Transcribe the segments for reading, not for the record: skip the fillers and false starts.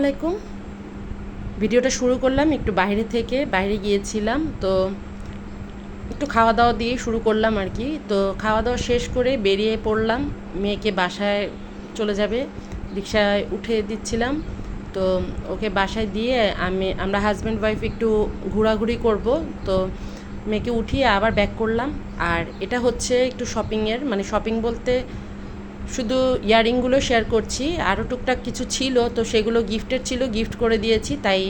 আলাইকুম। ভিডিওটা শুরু করলাম একটু বাইরে গিয়েছিলাম, তো একটু খাওয়া দাওয়া দিয়ে শুরু করলাম আর কি। তো খাওয়া দাওয়া শেষ করে বেরিয়ে পড়লাম, মেয়েকে বাসায় চলে যাবে, রিকশায় উঠে দিচ্ছিলাম। তো ওকে বাসায় দিয়ে আমরা হাজব্যান্ড ওয়াইফ একটু ঘোরাঘুরি করব। তো মেয়েকে উঠিয়ে আবার ব্যাক করলাম। আর এটা হচ্ছে একটু শপিংয়ের, মানে শপিং বলতে শুধু ইয়াররিংগুলো শেয়ার করছি, আরও টুকটাক কিছু ছিল, তো সেগুলো গিফটের ছিল, গিফট করে দিয়েছি, তাই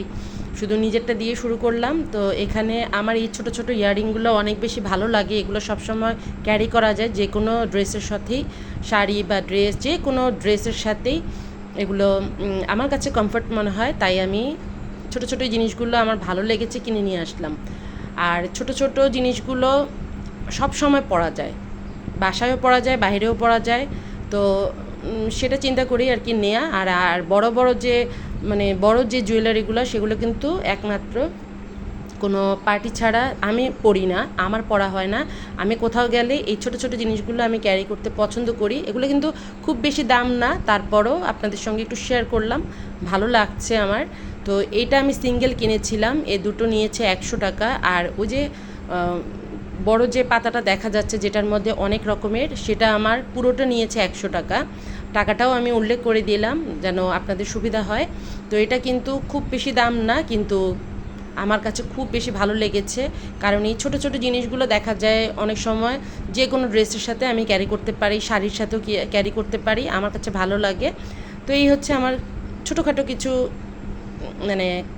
শুধু নিজেরটা দিয়ে শুরু করলাম। তো এখানে আমার এই ছোটো ছোটো ইয়াররিংগুলো অনেক বেশি ভালো লাগে, এগুলো সবসময় ক্যারি করা যায় যে কোনো ড্রেসের সাথেই, শাড়ি বা ড্রেস, যে কোনো ড্রেসের সাথেই এগুলো আমার কাছে কমফর্ট মনে হয়, তাই আমি ছোটো ছোটো জিনিসগুলো আমার ভালো লেগেছে কিনে নিয়ে আসলাম। আর ছোটো ছোটো জিনিসগুলো সব সময় পরা যায়, বাসায়ও পরা যায়, বাইরেও পরা যায়। তো সেটা চিন্তা করি আর কি নেয়া। আর বড় বড় যে বড় যে জুয়েলারিগুলো, সেগুলো কিন্তু একমাত্র কোনো পার্টি ছাড়া আমি পরি না, আমার পরা হয় না। আমি কোথাও গেলে এই ছোটো ছোটো জিনিসগুলো আমি ক্যারি করতে পছন্দ করি। এগুলো কিন্তু খুব বেশি দাম না, তারপরও আপনাদের সঙ্গে একটু শেয়ার করলাম, ভালো লাগছে আমার। তো এইটা আমি সিঙ্গেল কিনেছিলাম, এ দুটো নিয়েছে 100 টাকা। আর ওই যে বড় যে পাতাটা দেখা যাচ্ছে যেটার মধ্যে অনেক রকমের, সেটা আমার পুরোটা নিয়েছে 100 টাকা। টাকাটাও আমি উল্লেখ করে দিলাম যেন আপনাদের সুবিধা হয়। তো এটা কিন্তু খুব বেশি দাম না, কিন্তু আমার কাছে খুব বেশি ভালো লেগেছে, কারণ এই ছোটো ছোটো জিনিসগুলো দেখা যায় অনেক সময় যে কোনো ড্রেসের সাথে আমি ক্যারি করতে পারি, শাড়ির সাথেও ক্যারি করতে পারি, আমার কাছে ভালো লাগে। তো এই হচ্ছে আমার ছোটোখাটো কিছু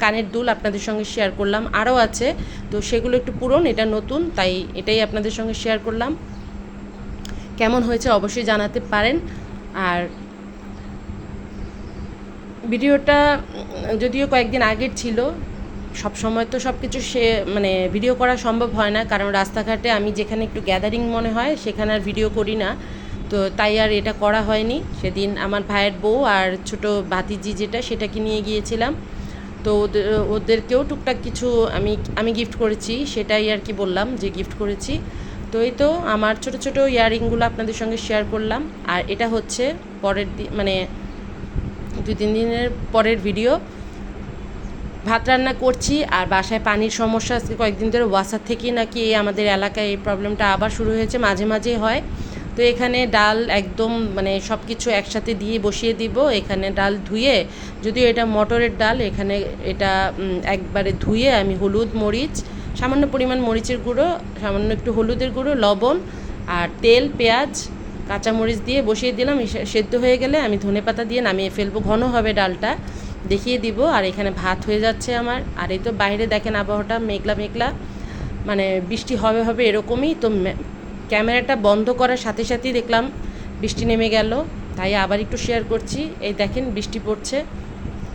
কানের দুল আপনাদের সঙ্গে শেয়ার করলাম। আরও আছে, তো সেগুলো একটু পুরনো, এটা নতুন, তাই এটাই আপনাদের সঙ্গে শেয়ার করলাম। কেমন হয়েছে অবশ্যই জানাতে পারেন। আর ভিডিওটা যদিও কয়েকদিন আগের ছিল, সব সময় তো সব কিছু ভিডিও করা সম্ভব হয় না, কারণ রাস্তাঘাটে আমি যেখানে একটু গ্যাদারিং মনে হয় সেখানে আর ভিডিও করি না, তো তাই আর এটা করা হয়নি। সেদিন আমার ভাইয়ের বউ আর ছোটো ভাতিজি সেটাকে নিয়ে গিয়েছিলাম, তো ওদেরকেও টুকটাক কিছু আমি গিফট করেছি, সেটাই আর কি বললাম যে গিফট করেছি। তো এই তো আমার ছোটো ছোটো ইয়াররিংগুলো আপনাদের সঙ্গে শেয়ার করলাম। আর এটা হচ্ছে পরের দিন, 2-3 দিনের পরের ভিডিও। ভাত রান্না করছি, আর বাসায় পানির সমস্যা আজকে কয়েকদিন ধরে, ওয়াসার থেকেই নাকি আমাদের এলাকায় এই প্রবলেমটা আবার শুরু হয়েছে, মাঝে মাঝে হয়। তো এখানে ডাল একদম সব কিছু একসাথে দিয়ে বসিয়ে দিব। এখানে ডাল ধুয়ে, যদিও এটা মটরের ডাল, এখানে এটা একবারে ধুয়ে আমি হলুদ, মরিচ, সামান্য পরিমাণ মরিচের গুঁড়ো, সামান্য একটু হলুদের গুঁড়ো, লবণ আর তেল, পেঁয়াজ, কাঁচামরিচ দিয়ে বসিয়ে দিলাম। সেদ্ধ হয়ে গেলে আমি ধনেপাতা দিয়ে নামিয়ে ফেলবো, ঘন হবে ডালটা, দেখিয়ে দিব। আর এখানে ভাত হয়ে যাচ্ছে আমার। আর এই তো বাইরে দেখেন আবহাওয়াটা মেঘলা মেঘলা, বৃষ্টি হবে হবে এরকমই। তো ক্যামেরাটা বন্ধ করার সাথে সাথেই দেখলাম বৃষ্টি নেমে গেল, তাই আবার একটু শেয়ার করছি। এই দেখেন বৃষ্টি পড়ছে।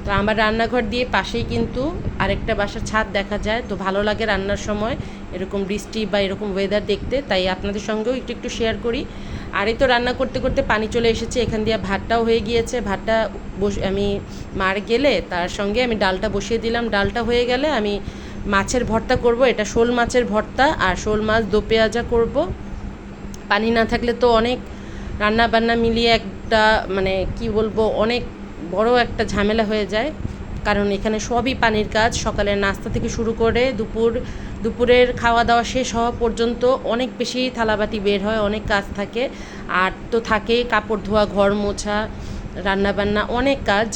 তো আমার রান্নাঘর দিয়ে পাশেই কিন্তু আরেকটা বাসার ছাদ দেখা যায়, তো ভালো লাগে রান্নার সময় এরকম বৃষ্টি বা এরকম ওয়েদার দেখতে, তাই আপনাদের সঙ্গেও একটু একটু শেয়ার করি। আর এই তো রান্না করতে করতে পানি চলে এসেছে, এখান দিয়ে ভাতটাও হয়ে গিয়েছে। ভাতটা আমি মার গেলে তার সঙ্গে আমি ডালটা বসিয়ে দিলাম। ডালটা হয়ে গেলে আমি মাছের ভর্তা করব, এটা শোল মাছের ভর্তা, আর শোল মাছ দো পেঁয়াজা করব। পানি না থাকলে তো অনেক রান্না বান্না মিলিয়ে একটা কি বলবো, অনেক বড় একটা ঝামেলা হয়ে যায়, কারণ এখানে সবই পানির কাজ। সকালের নাস্তা থেকে শুরু করে দুপুরের খাওয়া দাওয়া শেষ হওয়া পর্যন্ত অনেক বেশি থালাবাটি বের হয়, অনেক কাজ থাকে। আর তো থাকেই কাপড় ধোয়া, ঘর মোছা, রান্নাবান্না, অনেক কাজ,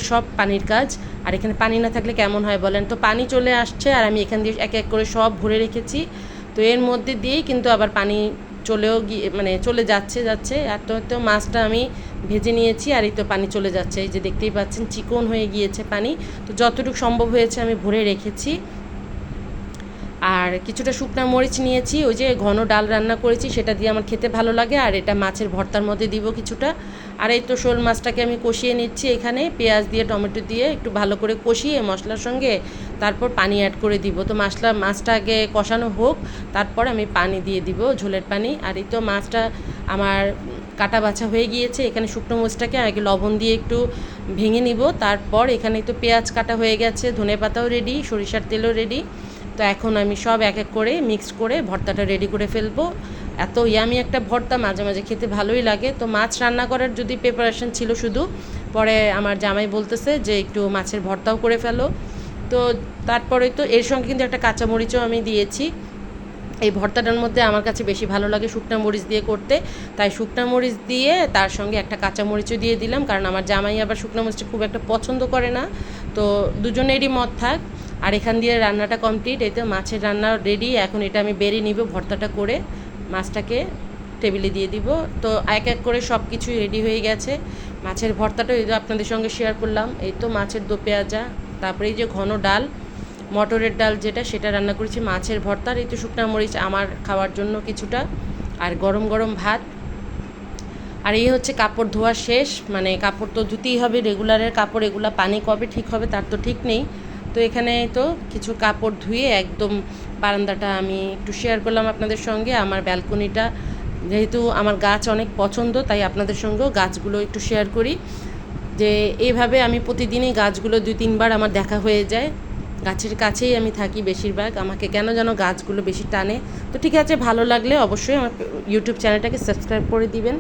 সব পানির কাজ। আর এখানে পানি না থাকলে কেমন হয় বলেন? তো পানি চলে আসছে, আর আমি এখান দিয়ে এক এক করে সব ভরে রেখেছি। তো এর মধ্যে দিয়েই কিন্তু আবার পানি চলেও গিয়ে চলে যাচ্ছে। এত মাছটা আমি ভেজে নিয়েছি, আর এই তো পানি চলে যাচ্ছে, এই যে দেখতেই পাচ্ছেন চিকন হয়ে গিয়েছে পানি। তো যতটুকু সম্ভব হয়েছে আমি ভরে রেখেছি। আর কিছুটা শুকনো মরিচ নিয়েছি, ওই যে ঘন ডাল রান্না করেছি সেটা দিয়ে আমার খেতে ভালো লাগে, আর এটা মাছের ভর্তার মধ্যে দিব কিছুটা। আর এই তো শোল মাছটাকে আমি কষিয়ে নিচ্ছি, এখানে পেঁয়াজ দিয়ে টমেটো দিয়ে একটু ভালো করে কষিয়ে মশলার সঙ্গে তারপর পানি অ্যাড করে দিব। তো মাছটা আগে কষানো হোক, তারপর আমি পানি দিয়ে দিব, ঝোলের পানি। আর এই তো মাছটা আমার কাটা বাছা হয়ে গিয়েছে। এখানে শুকনো মরিচটাকে আগে লবণ দিয়ে একটু ভেঙে নিব, তারপর এখানে তো পেঁয়াজ কাটা হয়ে গেছে, ধনেপাতাও রেডি, সরিষার তেলও রেডি। তো এখন আমি সব এক এক করে মিক্সড করে ভর্তাটা রেডি করে ফেলবো। এত ইয়ামি একটা ভর্তা, মাঝে মাঝে খেতে ভালোই লাগে। তো মাছ রান্না করার যদি প্রিপারেশন ছিল শুধু, পরে আমার জামাই বলতেছে যে একটু মাছের ভর্তাও করে ফেলো। তো তারপরে তো এর সঙ্গে কিন্তু একটা কাঁচামরিচও আমি দিয়েছি। এই ভর্তাটার মধ্যে আমার কাছে বেশি ভালো লাগে শুকনা মরিচ দিয়ে করতে, তাই শুকনা মরিচ দিয়ে তার সঙ্গে একটা কাঁচামরিচও দিয়ে দিলাম, কারণ আমার জামাই আবার শুকনো মরিচটা খুব একটা পছন্দ করে না। তো দুজনেরই মত থাক। আর এখান দিয়ে রান্নাটা কমপ্লিট, এই তো মাছের রান্না রেডি। এখন এটা আমি বেড়ে নিব, ভর্তাটা করে মাছটাকে টেবিলে দিয়ে দিব। তো এক এক করে সব কিছুই রেডি হয়ে গেছে। মাছের ভর্তাটা এই যে আপনাদের সঙ্গে শেয়ার করলাম, এই তো মাছের দো পেঁয়াজা, তারপরে এই যে ঘন ডাল, মটরের ডাল যেটা, সেটা রান্না করেছি, মাছের ভর্তার এই তো শুকনা মরিচ আমার খাওয়ার জন্য কিছুটা, আর গরম গরম ভাত। আর এই হচ্ছে কাপড় ধোয়া শেষ, মানে কাপড় তো ধুতেই হবে, রেগুলারের কাপড়, এগুলো পানি কবে ঠিক হবে তার তো ঠিক নেই। তো এখানে তো কিছু কাপড় ধুয়ে একদম বারান্দাটা আমি একটু শেয়ার করলাম আপনাদের সঙ্গে। আমার ব্যালকনিটা যেহেতু আমার গাছ অনেক পছন্দ, তাই আপনাদের সঙ্গেও গাছগুলো একটু শেয়ার করি। যে এইভাবে আমি প্রতিদিনই গাছগুলো 2-3 বার আমার দেখা হয়ে যায়। গাছের কাছেই আমি থাকি বেশিরভাগ, আমাকে কেন যেন গাছগুলো বেশি টানে। তো ঠিক আছে, ভালো লাগলে অবশ্যই আমার ইউটিউব চ্যানেলটাকে সাবস্ক্রাইব করে দিবেন।